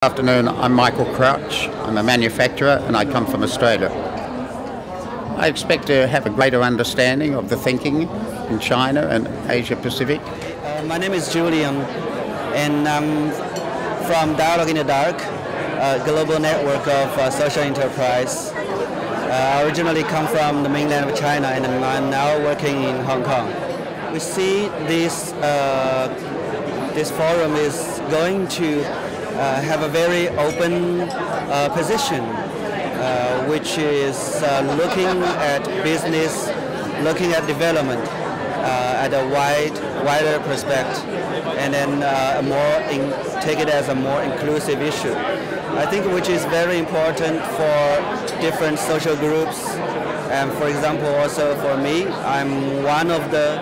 Good afternoon, I'm Michael Crouch. I'm a manufacturer and I come from Australia. I expect to have a greater understanding of the thinking in China and Asia Pacific. My name is Julian and I'm from Dialogue in the Dark, a global network of social enterprise. I originally come from the mainland of China and I'm now working in Hong Kong. We see this forum is going to have a very open position, which is looking at business, looking at development at a wider perspective, and then take it as a more inclusive issue. I think which is very important for different social groups, and for example also for me, I'm one of the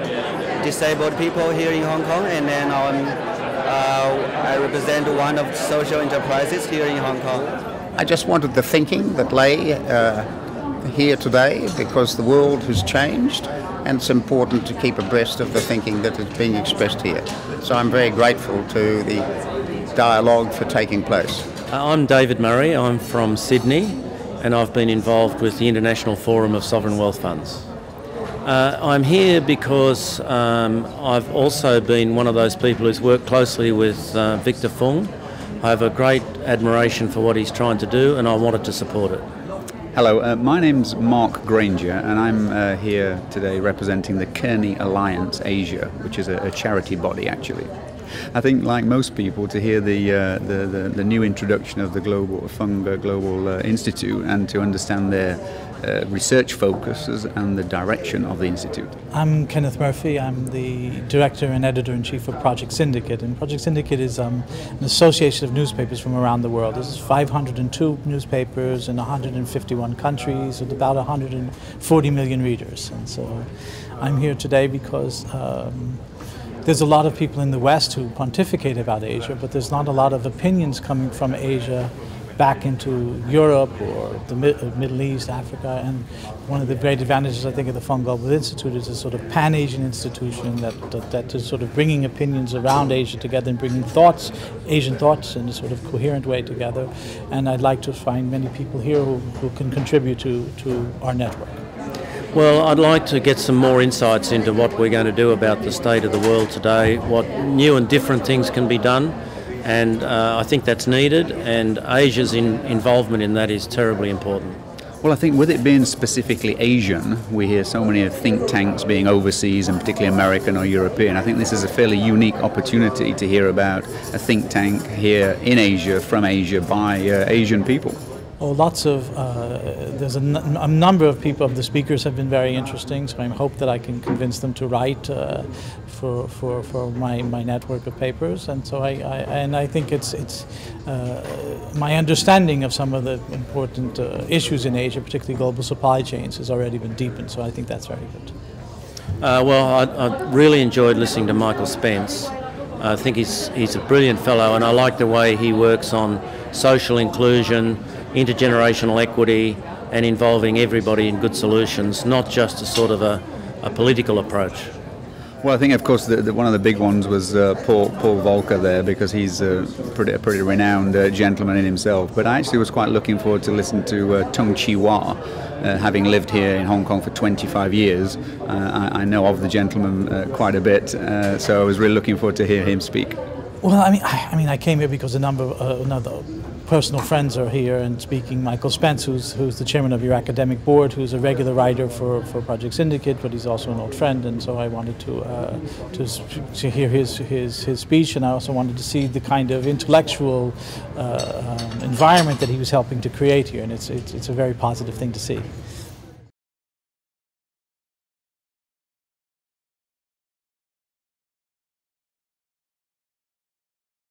disabled people here in Hong Kong, and then I represent one of the social enterprises here in Hong Kong. I just wanted the thinking that lay here today, because the world has changed and it's important to keep abreast of the thinking that is being expressed here. So I'm very grateful to the dialogue for taking place. I'm David Murray, I'm from Sydney and I've been involved with the International Forum of Sovereign Wealth Funds. I'm here because I've also been one of those people who's worked closely with Victor Fung. I have a great admiration for what he's trying to do and I wanted to support it. Hello, my name's Mark Granger and I'm here today representing the Kearney Alliance Asia, which is a charity body actually. I think, like most people, to hear the new introduction of the Fung Global Institute and to understand their research focuses and the direction of the Institute. I'm Kenneth Murphy. I'm the Director and Editor-in-Chief of Project Syndicate. And Project Syndicate is an association of newspapers from around the world. There's 502 newspapers in 151 countries with about 140 million readers. And so I'm here today because there's a lot of people in the West who pontificate about Asia, but there's not a lot of opinions coming from Asia back into Europe or the Middle East, Africa, and one of the great advantages I think of the Fung Global Institute is a sort of pan-Asian institution that is sort of bringing opinions around Asia together and bringing Asian thoughts in a sort of coherent way together. And I'd like to find many people here who can contribute to our network. Well, I'd like to get some more insights into what we're going to do about the state of the world today, what new and different things can be done, and I think that's needed, and Asia's involvement in that is terribly important. Well, I think with it being specifically Asian, we hear so many think tanks being overseas and particularly American or European. I think this is a fairly unique opportunity to hear about a think tank here in Asia, from Asia, by Asian people. Well, there's a number of people, the speakers have been very interesting, so I hope that I can convince them to write for my network of papers, and so I think it's my understanding of some of the important issues in Asia, particularly global supply chains, has already been deepened, so I think that's very good. Well, I really enjoyed listening to Michael Spence. I think he's a brilliant fellow, and I like the way he works on social inclusion, intergenerational equity, and involving everybody in good solutions, not just a sort of a political approach. Well, I think, of course, one of the big ones was Paul Volcker there, because he's a pretty renowned gentleman in himself. But I actually was quite looking forward to listen to Tung Chee-hwa, having lived here in Hong Kong for 25 years. I know of the gentleman quite a bit, so I was really looking forward to hear him speak. Well, I mean, I came here because a number of personal friends are here and speaking. Michael Spence, who's the chairman of your academic board, who's a regular writer for Project Syndicate, but he's also an old friend, and so I wanted to hear his speech, and I also wanted to see the kind of intellectual environment that he was helping to create here, and it's a very positive thing to see.